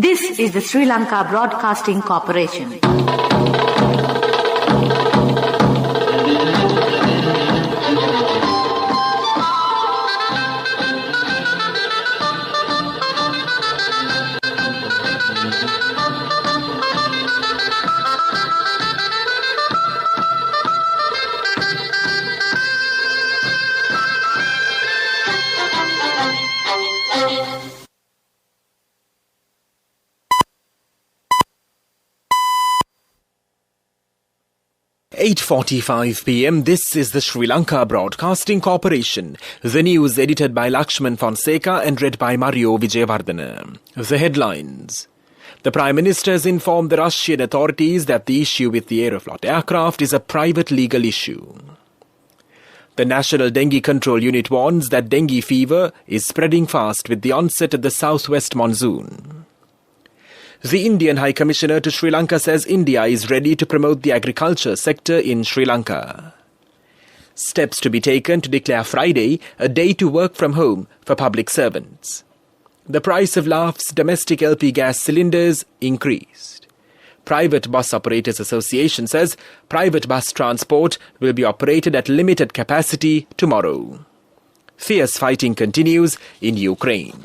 This is the Sri Lanka Broadcasting Corporation. (8:45 p.m. This is the Sri Lanka Broadcasting Corporation. The news edited by Lakshman Fonseca and read by Mario Vijayawardena. The headlines. The Prime Minister has informed the Russian authorities that the issue with the Aeroflot aircraft is a private legal issue. The National Dengue Control Unit warns that dengue fever is spreading fast with the onset of the southwest monsoon. The Indian High Commissioner to Sri Lanka says India is ready to promote the agriculture sector in Sri Lanka. Steps to be taken to declare Friday a day to work from home for public servants. The price of LAF's domestic LP gas cylinders increased. Private Bus Operators Association says private bus transport will be operated at limited capacity tomorrow. Fierce fighting continues in Ukraine.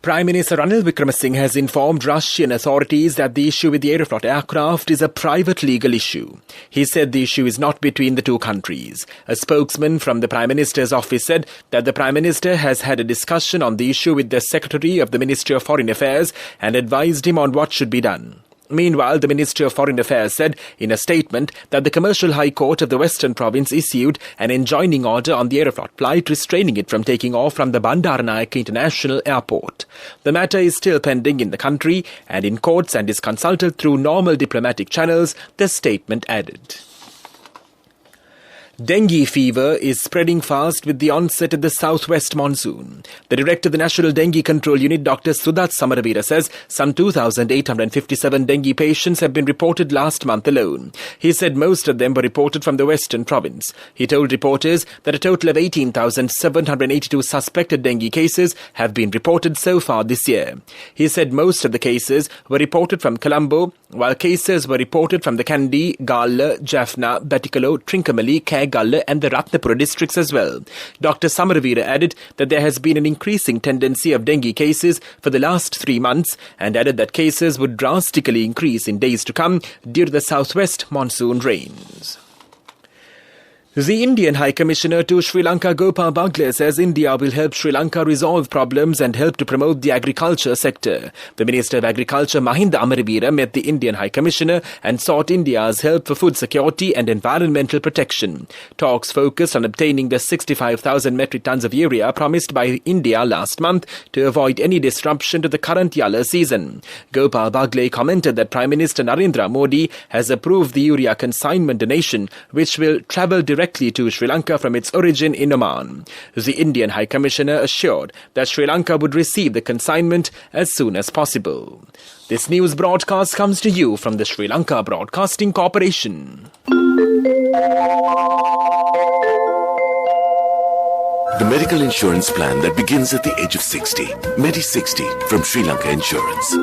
Prime Minister Ranil Wickremesinghe has informed Russian authorities that the issue with the Aeroflot aircraft is a private legal issue. He said the issue is not between the two countries. A spokesman from the Prime Minister's office said that the Prime Minister has had a discussion on the issue with the Secretary of the Ministry of Foreign Affairs and advised him on what should be done. Meanwhile, the Ministry of Foreign Affairs said in a statement that the Commercial High Court of the Western Province issued an enjoining order on the Aeroflot flight restraining it from taking off from the Bandaranaike International Airport. The matter is still pending in the country and in courts and is consulted through normal diplomatic channels, the statement added. Dengue fever is spreading fast with the onset of the southwest monsoon. The director of the National Dengue Control Unit, Dr. Sudat Samaravira, says some 2,857 dengue patients have been reported last month alone. He said most of them were reported from the western province. He told reporters that a total of 18,782 suspected dengue cases have been reported so far this year. He said most of the cases were reported from Colombo, while cases were reported from the Kandy, Galla, Jaffna, Batticaloa, Trincomalee, Galla and the Ratnapura districts as well. Dr. Samaravira added that there has been an increasing tendency of dengue cases for the last 3 months and added that cases would drastically increase in days to come due to the southwest monsoon rains. The Indian High Commissioner to Sri Lanka, Gopal Bagle, says India will help Sri Lanka resolve problems and help to promote the agriculture sector. The Minister of Agriculture, Mahinda Amaravira, met the Indian High Commissioner and sought India's help for food security and environmental protection. Talks focused on obtaining the 65,000 metric tons of urea promised by India last month to avoid any disruption to the current Yalla season. Gopal Bagle commented that Prime Minister Narendra Modi has approved the urea consignment donation, which will travel directly to Sri Lanka from its origin in Oman. The Indian High Commissioner assured that Sri Lanka would receive the consignment as soon as possible. This news broadcast comes to you from the Sri Lanka Broadcasting Corporation. The medical insurance plan that begins at the age of 60. Medi60 from Sri Lanka Insurance.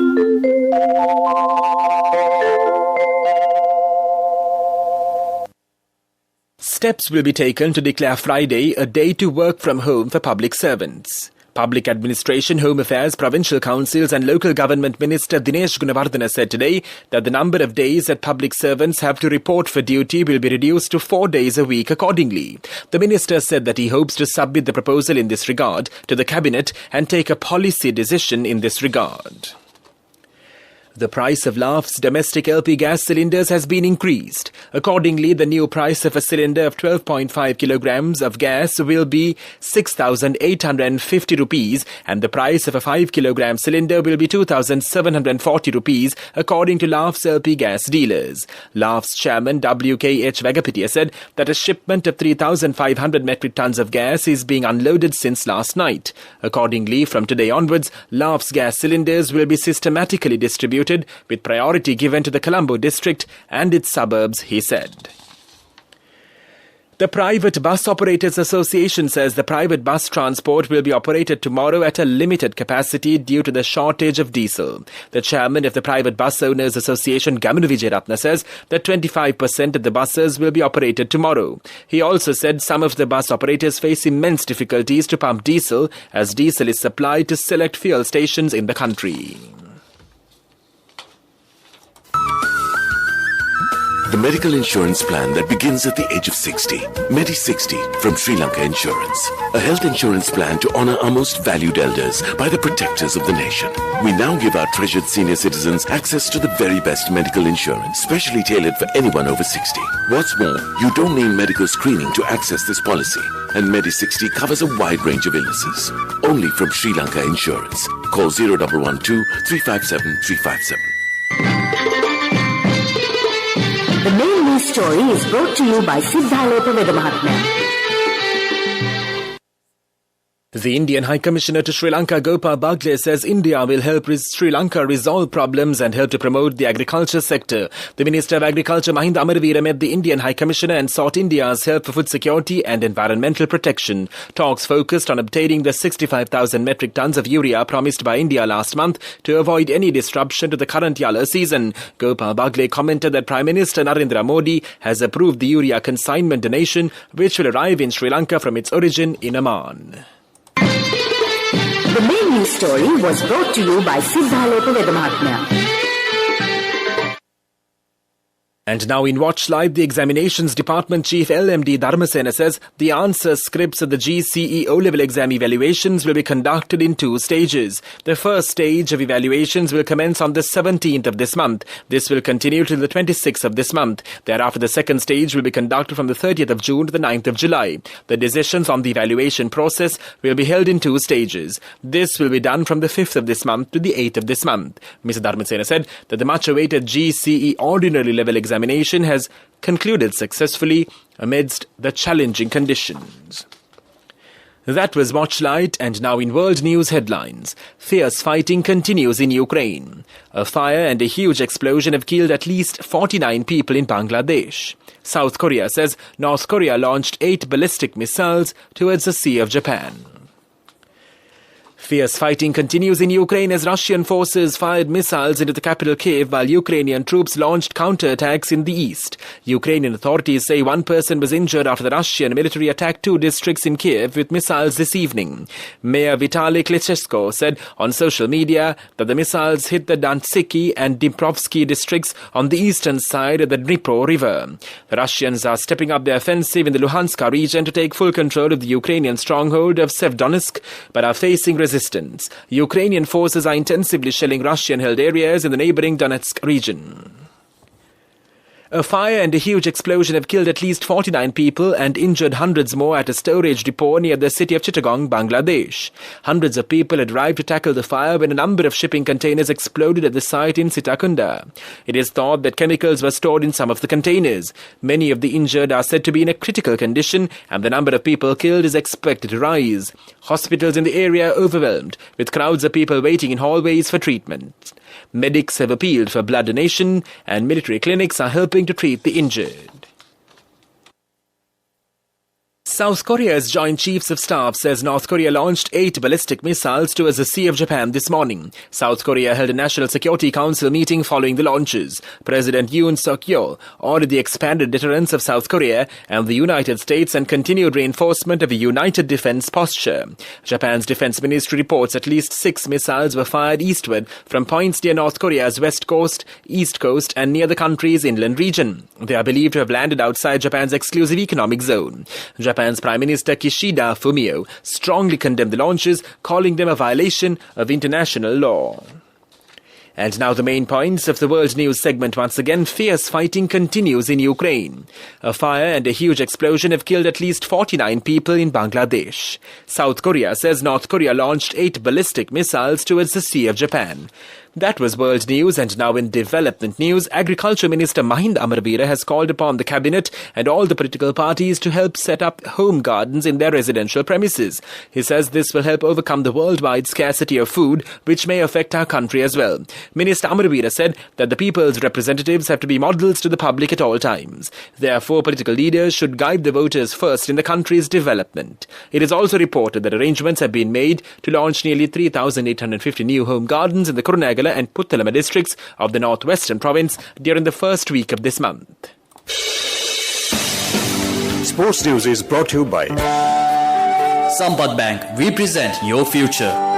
Steps will be taken to declare Friday a day to work from home for public servants. Public Administration, Home Affairs, Provincial Councils and Local Government Minister Dinesh Gunawardena said today that the number of days that public servants have to report for duty will be reduced to 4 days a week accordingly. The minister said that he hopes to submit the proposal in this regard to the Cabinet and take a policy decision in this regard. The price of LAF's domestic LP gas cylinders has been increased. Accordingly, the new price of a cylinder of 12.5 kilograms of gas will be 6,850 rupees and the price of a 5 kilogram cylinder will be 2,740 rupees according to LAF's LP gas dealers. LAF's chairman W.K.H. Vagapitiya said that a shipment of 3,500 metric tons of gas is being unloaded since last night. Accordingly, from today onwards, LAF's gas cylinders will be systematically distributed with priority given to the Colombo district and its suburbs, he said. The Private Bus Operators Association says the private bus transport will be operated tomorrow at a limited capacity due to the shortage of diesel. The chairman of the Private Bus Owners Association, Gamanu Vijayaratna, says that 25% of the buses will be operated tomorrow. He also said some of the bus operators face immense difficulties to pump diesel as diesel is supplied to select fuel stations in the country. The medical insurance plan that begins at the age of 60. Medi 60 from Sri Lanka Insurance. A health insurance plan to honor our most valued elders by the protectors of the nation. We now give our treasured senior citizens access to the very best medical insurance, specially tailored for anyone over 60. What's more, you don't need medical screening to access this policy. And Medi 60 covers a wide range of illnesses. Only from Sri Lanka Insurance. Call 0112 357 357. The main news story is brought to you by Siddhaloka Vedamahatmya. The Indian High Commissioner to Sri Lanka, Gopal Bagle, says India will help Sri Lanka resolve problems and help to promote the agriculture sector. The Minister of Agriculture, Mahinda Amaravira, met the Indian High Commissioner and sought India's help for food security and environmental protection. Talks focused on obtaining the 65,000 metric tons of urea promised by India last month to avoid any disruption to the current Yala season. Gopal Bagle commented that Prime Minister Narendra Modi has approved the urea consignment donation, which will arrive in Sri Lanka from its origin in Oman. The main news story was brought to you by Siddhaloka Vedamahatmya. And now in Watch Live, the Examinations Department Chief LMD Dharmasena says the answer scripts of the GCE O-level exam evaluations will be conducted in 2 stages. The first stage of evaluations will commence on the 17th of this month. This will continue till the 26th of this month. Thereafter, the second stage will be conducted from the 30th of June to the 9th of July. The decisions on the evaluation process will be held in 2 stages. This will be done from the 5th of this month to the 8th of this month. Mr. Dharmasena said that the much-awaited GCE ordinary level examination has concluded successfully amidst the challenging conditions. That was Watchlight, and now in world news headlines. Fierce fighting continues in Ukraine. A fire and a huge explosion have killed at least 49 people in Bangladesh. South Korea says North Korea launched 8 ballistic missiles towards the Sea of Japan. Fierce fighting continues in Ukraine as Russian forces fired missiles into the capital Kiev while Ukrainian troops launched counterattacks in the east. Ukrainian authorities say 1 person was injured after the Russian military attacked 2 districts in Kiev with missiles this evening. Mayor Vitaly Klitschko said on social media that the missiles hit the Dantsiki and Dniprovsky districts on the eastern side of the Dnipro River. The Russians are stepping up their offensive in the Luhansk region to take full control of the Ukrainian stronghold of Sevrodonetsk, but are facing resistance. Ukrainian forces are intensively shelling Russian-held areas in the neighboring Donetsk region. A fire and a huge explosion have killed at least 49 people and injured hundreds more at a storage depot near the city of Chittagong, Bangladesh. Hundreds of people had arrived to tackle the fire when a number of shipping containers exploded at the site in Sitakunda. It is thought that chemicals were stored in some of the containers. Many of the injured are said to be in a critical condition, and the number of people killed is expected to rise. Hospitals in the area are overwhelmed, with crowds of people waiting in hallways for treatment. Medics have appealed for blood donation, and military clinics are helping to treat the injured. South Korea's Joint Chiefs of Staff says North Korea launched 8 ballistic missiles towards the Sea of Japan this morning. South Korea held a National Security Council meeting following the launches. President Yoon Suk-yeol ordered the expanded deterrence of South Korea and the United States and continued reinforcement of a united defense posture. Japan's defense ministry reports at least 6 missiles were fired eastward from points near North Korea's west coast, east coast and near the country's inland region. They are believed to have landed outside Japan's exclusive economic zone. Japan's Prime Minister Kishida Fumio strongly condemned the launches, calling them a violation of international law. And now the main points of the world news segment once again. Fierce fighting continues in Ukraine. A fire and a huge explosion have killed at least 49 people in Bangladesh. South Korea says North Korea launched 8 ballistic missiles towards the Sea of Japan. That was world news, and now in development news, Agriculture Minister Mahinda Amarveera has called upon the Cabinet and all the political parties to help set up home gardens in their residential premises. He says this will help overcome the worldwide scarcity of food, which may affect our country as well. Minister Amarveera said that the people's representatives have to be models to the public at all times. Therefore, political leaders should guide the voters first in the country's development. It is also reported that arrangements have been made to launch nearly 3,850 new home gardens in the Kurunegala and Puthalama districts of the northwestern province during the first week of this month. Sports News is brought to you by Sampath Bank. We present your future.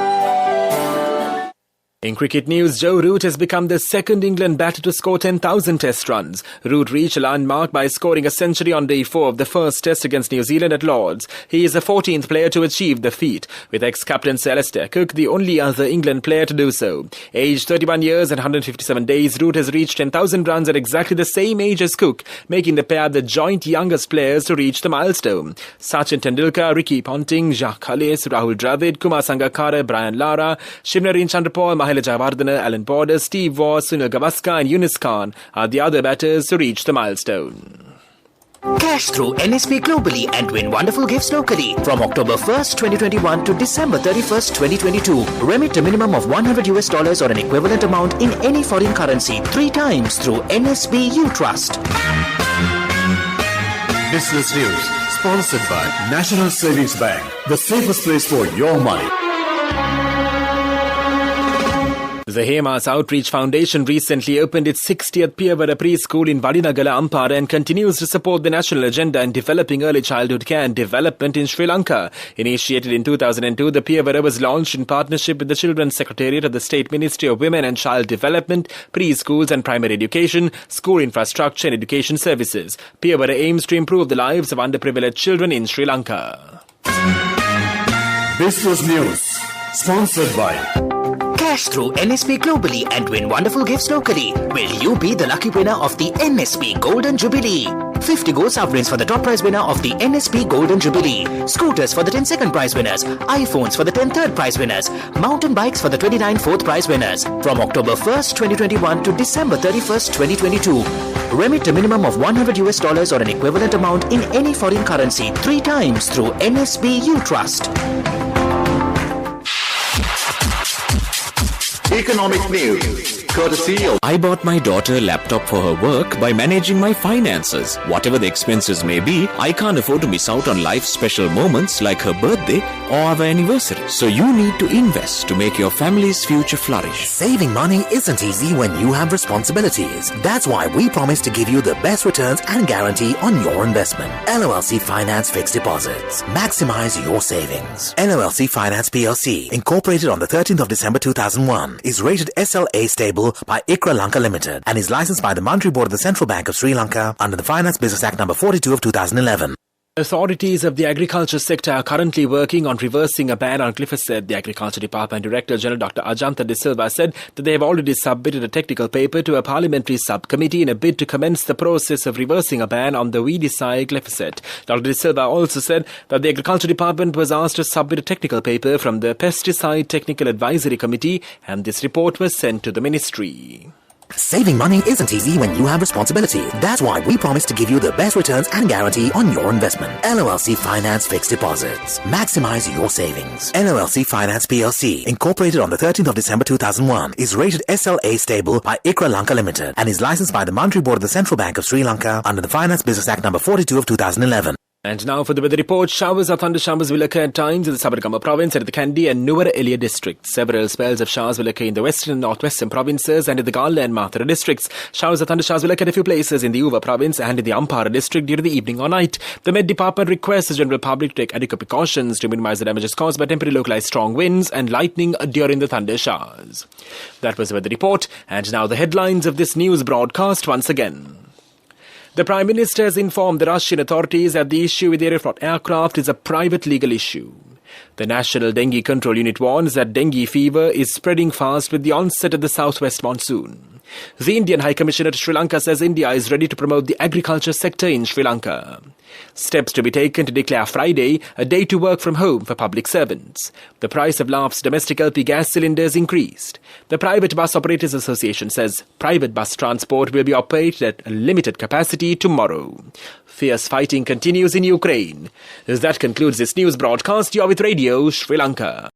In cricket news, Joe Root has become the second England batter to score 10,000 test runs. Root reached a landmark by scoring a century on day 4 of the first test against New Zealand at Lord's. He is the 14th player to achieve the feat, with ex-captain Sir Alastair Cook the only other England player to do so. Aged 31 years and 157 days, Root has reached 10,000 runs at exactly the same age as Cook, making the pair the joint youngest players to reach the milestone. Sachin Tendulkar, Ricky Ponting, Jacques Kallis, Rahul Dravid, Kumar Sangakkara, Brian Lara, Shivnarine Chandrapal, Mahela Jayawardene, Alan Border, Steve Waugh, Sunil Gavaskar and Yunus Khan are the other batters to reach the milestone. Cash through NSP globally and win wonderful gifts locally. From October 1st, 2021 to December 31st, 2022. Remit a minimum of $100 or an equivalent amount in any foreign currency 3 times through NSB U Trust. Business News, sponsored by National Savings Bank, the safest place for your money. The Hemas Outreach Foundation recently opened its 60th Piyavara preschool in Vadinagala, Ampara, and continues to support the national agenda in developing early childhood care and development in Sri Lanka. Initiated in 2002, the Piyavara was launched in partnership with the Children's Secretariat of the State Ministry of Women and Child Development, Preschools and Primary Education, School Infrastructure and Education Services. Piyavara aims to improve the lives of underprivileged children in Sri Lanka. Business News, sponsored by Cash through NSP globally and win wonderful gifts locally. Will you be the lucky winner of the NSP Golden Jubilee? 50 gold sovereigns for the top prize winner of the NSP Golden Jubilee. Scooters for the 10 second prize winners. iPhones for the 10 third prize winners. Mountain bikes for the 29 fourth prize winners. From October 1st, 2021 to December 31st, 2022. Remit a minimum of $100 or an equivalent amount in any foreign currency 3 times through NSB U Trust. Economic news, courtesy of... I bought my daughter a laptop for her work by managing my finances. Whatever the expenses may be, I can't afford to miss out on life's special moments like her birthday or our anniversary. So you need to invest to make your family's future flourish. Saving money isn't easy when you have responsibilities. That's why we promise to give you the best returns and guarantee on your investment. LOLC Finance Fixed Deposits. Maximize your savings. LOLC Finance PLC, incorporated on the 13th of December 2001, is rated SLA stable by ICRA Lanka Limited and is licensed by the Monetary Board of the Central Bank of Sri Lanka under the Finance Business Act No. 42 of 2011. Authorities of the agriculture sector are currently working on reversing a ban on glyphosate. The Agriculture Department Director General Dr. Ajantha De Silva said that they have already submitted a technical paper to a parliamentary subcommittee in a bid to commence the process of reversing a ban on the weedicide glyphosate. Dr. De Silva also said that the Agriculture Department was asked to submit a technical paper from the Pesticide Technical Advisory Committee, and this report was sent to the ministry. Saving money isn't easy when you have responsibility. That's why we promise to give you the best returns and guarantee on your investment. LOLC Finance Fixed Deposits. Maximize your savings. LOLC Finance PLC, incorporated on the 13th of December 2001, is rated SLA stable by ICRA Lanka Limited and is licensed by the Monetary Board of the Central Bank of Sri Lanka under the Finance Business Act No. 42 of 2011. And now for the weather report. Showers or thundershowers will occur at times in the Sabaragama province and the Kandy and Nuwara Eliya districts. Several spells of showers will occur in the western and northwestern provinces and in the Gala and Mathura districts. Showers or thundershowers will occur at a few places in the Uva province and in the Ampara district during the evening or night. The Met Department requests the general public to take adequate precautions to minimize the damages caused by temporary localized strong winds and lightning during the thunder showers. That was the weather report, and now the headlines of this news broadcast once again. The Prime Minister has informed the Russian authorities that the issue with the Aeroflot aircraft is a private legal issue. The National Dengue Control Unit warns that dengue fever is spreading fast with the onset of the southwest monsoon. The Indian High Commissioner to Sri Lanka says India is ready to promote the agriculture sector in Sri Lanka. Steps to be taken to declare Friday a day to work from home for public servants. The price of last domestic LP gas cylinders increased. The Private Bus Operators Association says private bus transport will be operated at a limited capacity tomorrow. Fierce fighting continues in Ukraine. That concludes this news broadcast. You are with Radio Sri Lanka.